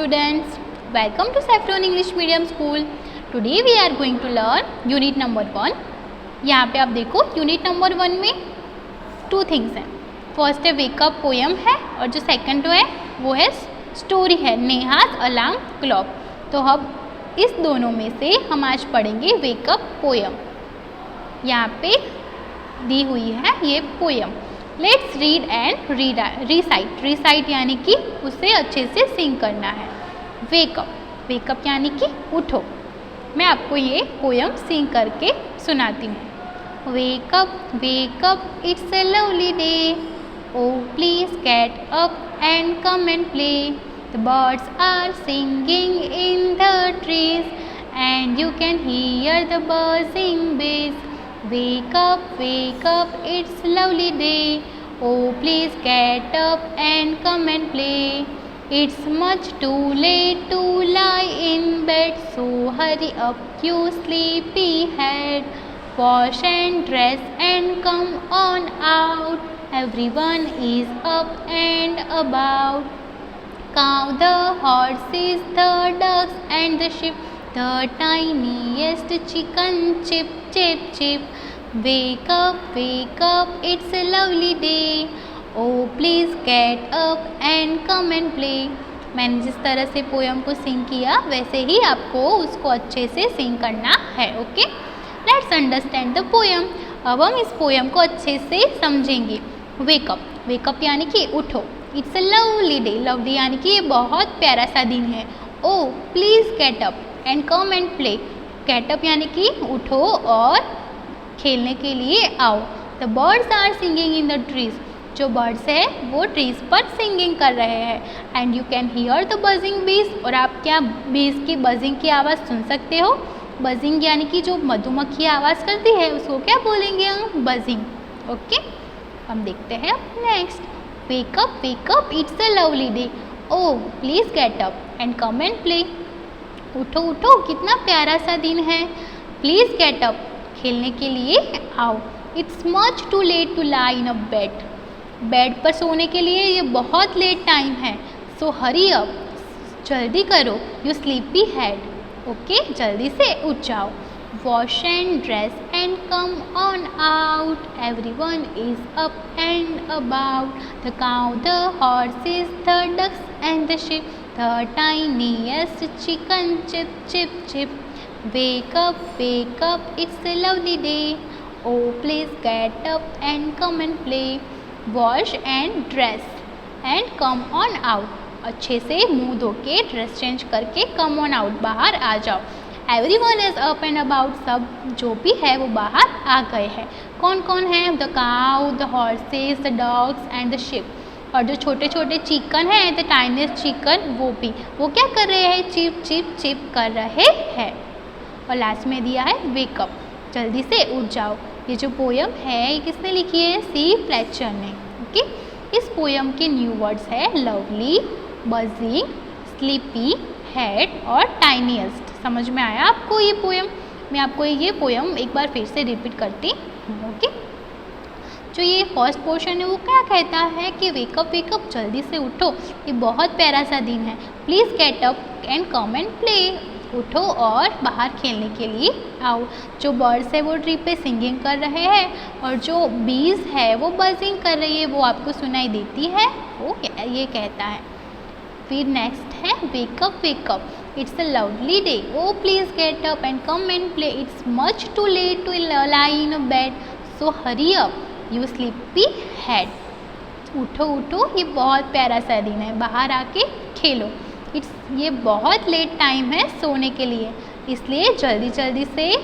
students, welcome to Saffron English Medium School. Today we are going to learn unit number 1. यहाँ पे आप देखो unit number 1 में 2 things हैं. फर्स्ट है वेकअप पोएम है और जो सेकंड है वो है स्टोरी है नेहाज अलार्म क्लॉक. तो अब इस दोनों में से हम आज पढ़ेंगे वेकअप पोएम. यहाँ पे दी हुई है ये poem. Let's read and recite. Recite यानी कि उसे अच्छे से सिंग करना है. वेकअप, वेकअप यानी कि उठो. मैं आपको ये पोएम सिंग करके सुनाती हूँ. Wake up wake up it's a lovely day. Oh please get up and come and play. The birds are singing in the trees and you can hear the buzzing bees. Wake up, it's lovely day. Oh please get up and come and play. It's much too late to lie in bed, so hurry up you sleepy head. Wash and dress and come on out. Everyone is up and about. Cow, the horses, the ducks and the sheep, the tiniest chicken chip, chip, chip. Wake up, it's a lovely day. Oh please get up and come and play. मैंने जिस तरह से poem को सिंग किया वैसे ही आपको उसको अच्छे से सिंग करना है. Okay, let's understand the poem. अब हम इस पोएम को अच्छे से समझेंगे. वेकअप, वेकअप यानी कि उठो. It's a lovely day. Lovely यानी कि ये बहुत प्यारा सा दिन है. Oh please get up and come and play. Get up यानी कि उठो और खेलने के लिए आओ. The birds are singing in the trees. जो बर्ड्स है वो ट्रीज पर सिंगिंग कर रहे हैं. And you can hear the buzzing bees. और आप क्या बीज की बजिंग की आवाज़ सुन सकते हो. बजिंग यानी कि जो मधुमक्खी आवाज़ करती है उसको क्या बोलेंगे हम, बजिंग. ओके, हम देखते हैं next. Wake up wake up it's a lovely day. Oh please get up and come and play. उठो उठो कितना प्यारा सा दिन है. प्लीज़ गेट अप, खेलने के लिए आओ. It's much too late to lie in a bed. Bed पर सोने के लिए ये बहुत लेट टाइम है. सो हरी अप, जल्दी करो. You sleepy head. ओके, जल्दी से उठ जाओ. Wash and dress and come on out. Everyone is up and about. The cow, the horses, the ducks and the sheep, the tiniest chicken chip, chip, chip. Wake up, it's a lovely day. Oh please get up and come and play. Wash and dress and come on out. अच्छे से मुँह धो के dress change करके come on out, बाहर आ जाओ. Everyone is up and about. सब जो भी है वो बाहर आ गए हैं. कौन कौन है, the cow, the horses, the dogs and the ship. और जो छोटे छोटे चिकन हैं, द टाइनीस्ट चिकन, वो भी वो क्या कर रहे हैं, चिप चिप चिप कर रहे हैं. और लास्ट में दिया है वेकअप, जल्दी से उठ जाओ. ये जो पोएम है ये किसने लिखी है, सी फ्लेचर ने. ओके, इस पोएम के न्यू वर्ड्स है लवली, बजिंग, स्लीपी हेड और टाइनीस्ट. समझ में आया आपको ये पोएम. मैं आपको ये पोएम एक बार फिर से रिपीट करती हूँ. ओके, जो ये फर्स्ट पोर्शन है वो क्या कहता है कि वेकअप वेकअप, जल्दी से उठो, ये बहुत प्यारा सा दिन है. Please get up and come and play. उठो और बाहर खेलने के लिए आओ. जो बर्ड्स है वो ट्री पे सिंगिंग कर रहे हैं और जो बीज है वो बजिंग कर रही है, वो आपको सुनाई देती है. वो ये कहता है. फिर नेक्स्ट है wake up wake up it's a lovely day. Oh please get up and come and play. It's much too late to lie in a bed, so hurry up you sleepy head. उठो उठो, ये बहुत प्यारा सा दिन है, बाहर आके खेलो. ये बहुत लेट टाइम है सोने के लिए, इसलिए जल्दी जल्दी से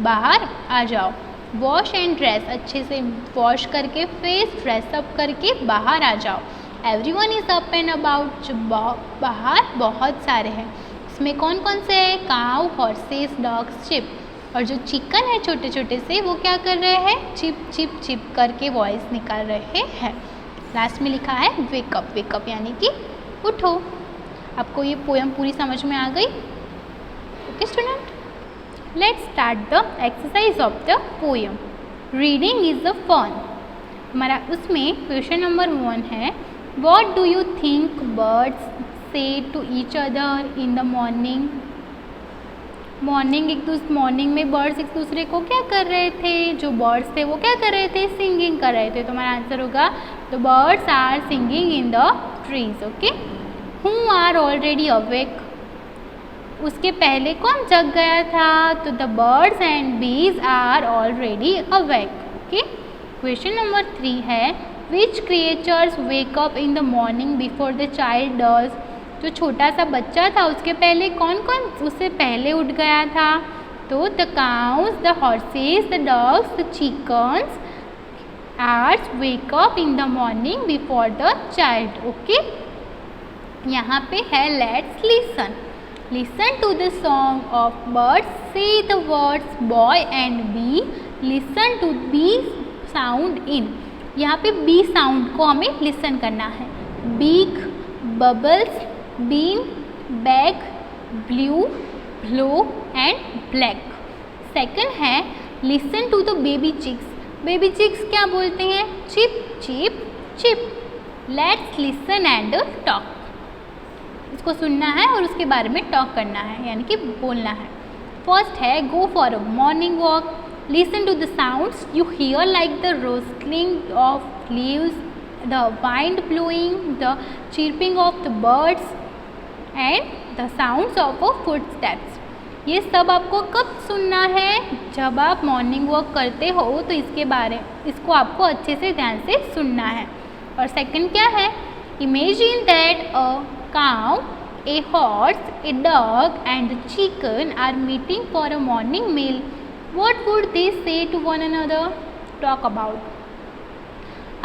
बाहर आ जाओ. वॉश एंड ड्रेस, अच्छे से वॉश करके फेस ड्रेस अप करके बाहर आ जाओ. Everyone is up and about. जो बाहर बहुत सारे हैं. इसमें कौन कौन से हैं, काऊ, हॉर्सेस, डॉग्स, शिप. और जो चिकन है छोटे छोटे से वो क्या कर रहे हैं, चिप चिप चिप करके वॉइस निकाल रहे हैं. लास्ट में लिखा है वेकअप. वेकअप यानी कि उठो. आपको ये पोएम पूरी समझ में आ गई. Okay student, let's start the exercise of the poem. Reading is a fun. हमारा उसमें क्वेश्चन नंबर 1 है, what do you think birds say to each other in the morning. Morning में बर्ड्स एक दूसरे को क्या कर रहे थे, जो बर्ड्स थे वो क्या कर रहे थे, सिंगिंग कर रहे थे। तो हमारा आंसर होगा the birds are singing in the trees. Okay, who are already awake, उसके पहले कौन जग गया था, तो the birds and bees are already awake. Okay, question number 3 है which creatures wake up in the morning before the child does. जो छोटा सा बच्चा था उसके पहले कौन कौन उससे पहले उठ गया था, तो the cows, the horses, the dogs, the chickens are wake up in the morning before the child. Okay, यहाँ पे है let's listen. Listen to the song of birds, say the words boy and B, listen to B sound in. यहाँ पे B sound को हमें listen करना है। Beak, bubbles, bean, bag, blue, blow and black. Second है listen to the baby chicks. Baby chicks क्या बोलते हैं, chip chip chip. Let's listen and talk, इसको सुनना है और उसके बारे में टॉक करना है, यानी कि बोलना है। फर्स्ट है go for a morning walk, listen to the sounds you hear like the rustling of leaves, the wind blowing, the chirping of the birds and the sounds of a footsteps. ये सब आपको कब सुनना है, जब आप morning walk करते हो, तो इसको आपको अच्छे से ध्यान से सुनना है। और सेकंड क्या है, imagine that a cow, a horse, a dog and a chicken are meeting for a morning meal. What would they say to one another? Talk about.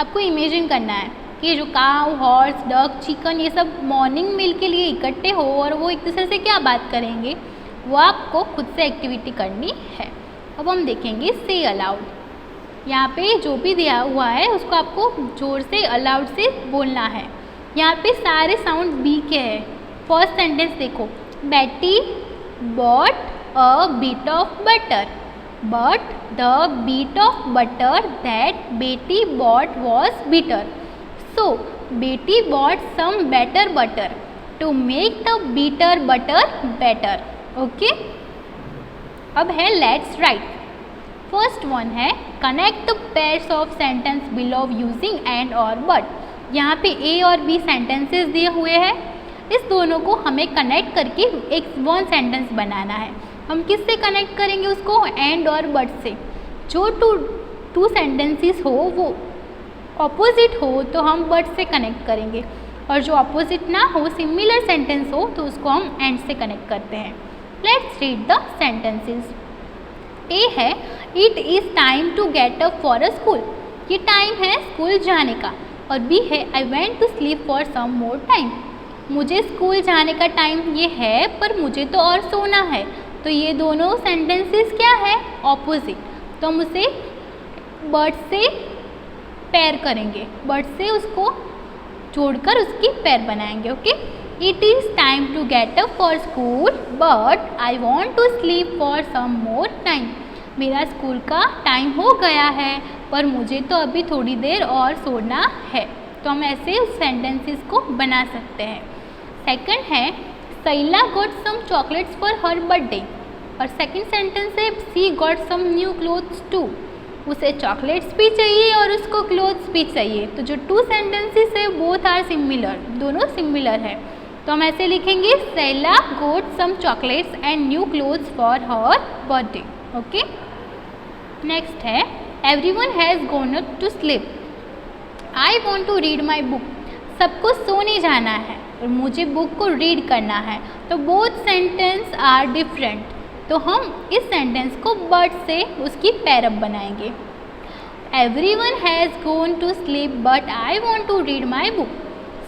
आपको इमेजिन करना है कि जो काउ, हॉर्स, डॉग, चिकन ये सब morning मील के लिए इकट्ठे हो और वो एक दूसरे से क्या बात करेंगे, वो आपको खुद से एक्टिविटी करनी है। अब हम देखेंगे से अलाउड। यहाँ पे जो भी दिया हुआ है उसको आपको जोर से अलाउड से बोलना है। यहाँ पे सारे साउंड बी के हैं। फर्स्ट सेंटेंस देखो, Betty bought a bit of butter, but the bit of butter that Betty bought was bitter, so Betty bought some better butter to make the bitter butter better. Okay, अब है let's write. First one है connect the pairs of sentence below using and और but. यहाँ पे ए और B sentences दिए हुए हैं, इस दोनों को हमें कनेक्ट करके एक वन सेंटेंस बनाना है। हम किससे कनेक्ट करेंगे उसको, एंड और बट से। जो टू सेंटेंसेस हो वो ऑपोजिट हो तो हम बट से कनेक्ट करेंगे, और जो ऑपोजिट ना हो, सिमिलर सेंटेंस हो, तो उसको हम एंड से कनेक्ट करते हैं। Let's read the sentences. A है it is time to get up for a school, ये टाइम है स्कूल जाने का। और बी है I went to sleep for some more time, मुझे स्कूल जाने का टाइम ये है पर मुझे तो और सोना है। तो ये दोनों सेंटेंसेस क्या है, ऑपोजिट। तो हम उसे बट से पेयर करेंगे, बट से उसको जोड़कर उसकी पेयर बनाएंगे। Okay, it is time to get up for school but I want to sleep for some more time, मेरा स्कूल का टाइम हो गया है पर मुझे तो अभी थोड़ी देर और सोना है। तो हम ऐसे उस सेंटेंसेस को बना सकते हैं। सेकंड है Sheila got some chocolates for her birthday, और सेकंड सेंटेंस है she got some new clothes too, उसे चॉकलेट्स भी चाहिए और उसको क्लोथ्स भी चाहिए। तो जो टू सेंटेंसेस है बोथ आर सिमिलर, दोनों सिमिलर है। तो हम ऐसे लिखेंगे Sheila got some chocolates and new clothes for her birthday. Okay, next है everyone has gone to sleep, I want to read my book, सबको सोने जाना है और मुझे बुक को रीड करना है। तो बोथ सेंटेंस आर डिफरेंट, तो हम इस सेंटेंस को बट से उसकी पैरअप बनाएंगे। Everyone has gone to sleep but I want to read my book,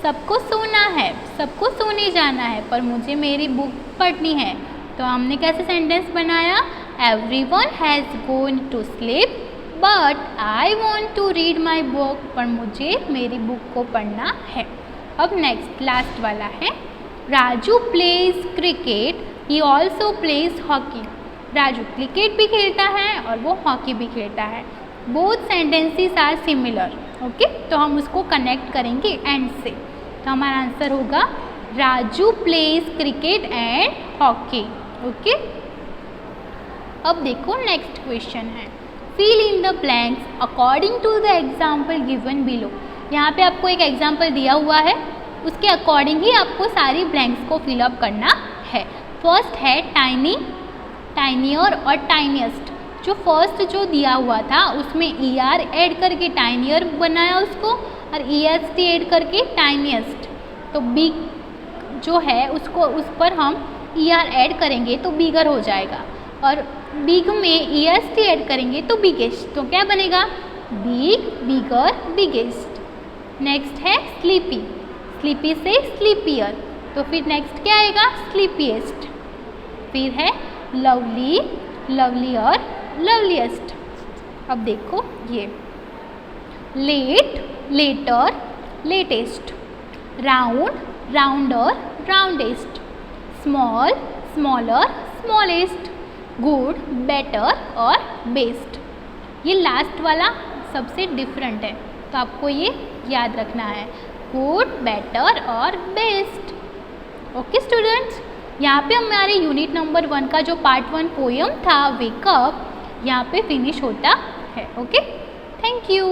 सबको सोना है, सबको सोने जाना है पर मुझे मेरी बुक पढ़नी है। तो हमने कैसे सेंटेंस बनाया, everyone has gone to sleep but I want to read my book, पर मुझे मेरी बुक को पढ़ना है। अब नेक्स्ट लास्ट वाला है Raju plays cricket he also plays hockey, Raju cricket भी खेलता है और वो हॉकी भी खेलता है। Both sentences are similar. Okay, तो हम उसको कनेक्ट करेंगे एंड से। तो हमारा आंसर होगा Raju plays cricket and hockey. Okay, अब देखो नेक्स्ट क्वेश्चन है, fill in the blanks according to the example given below. यहाँ पे आपको एक एग्जाम्पल दिया हुआ है, उसके अकॉर्डिंग ही आपको सारी ब्लैंक्स को फिलअप करना है। फर्स्ट है टाइनी, टाइनियर और टाइनिएस्ट। जो फर्स्ट जो दिया हुआ था उसमें ER ऐड करके टाइनियर बनाया उसको, और EST ऐड करके टाइनिएस्ट। तो बिग जो है उसको उस पर हम ER ऐड करेंगे तो बिगर हो जाएगा, और बिग में EST ऐड करेंगे तो बिगेस्ट। तो क्या बनेगा? बिग, बिगर, बिगेस्ट। नेक्स्ट है स्लीपी, स्लीपी से स्लीपियर, तो फिर नेक्स्ट क्या आएगा? स्लीपीएस्ट। फिर है लवली, लवलियर, लवलीएस्ट। अब देखो ये late, later, latest, round, rounder, roundest, small, smaller, smallest, good, better और बेस्ट। ये लास्ट वाला सबसे डिफरेंट है, तो आपको ये याद रखना है, गुड, बेटर और बेस्ट। ओके स्टूडेंट्स, यहाँ पे हमारे यूनिट नंबर 1 का जो पार्ट 1 पोएम था वेकअप यहाँ पे फिनिश होता है। Okay, thank you.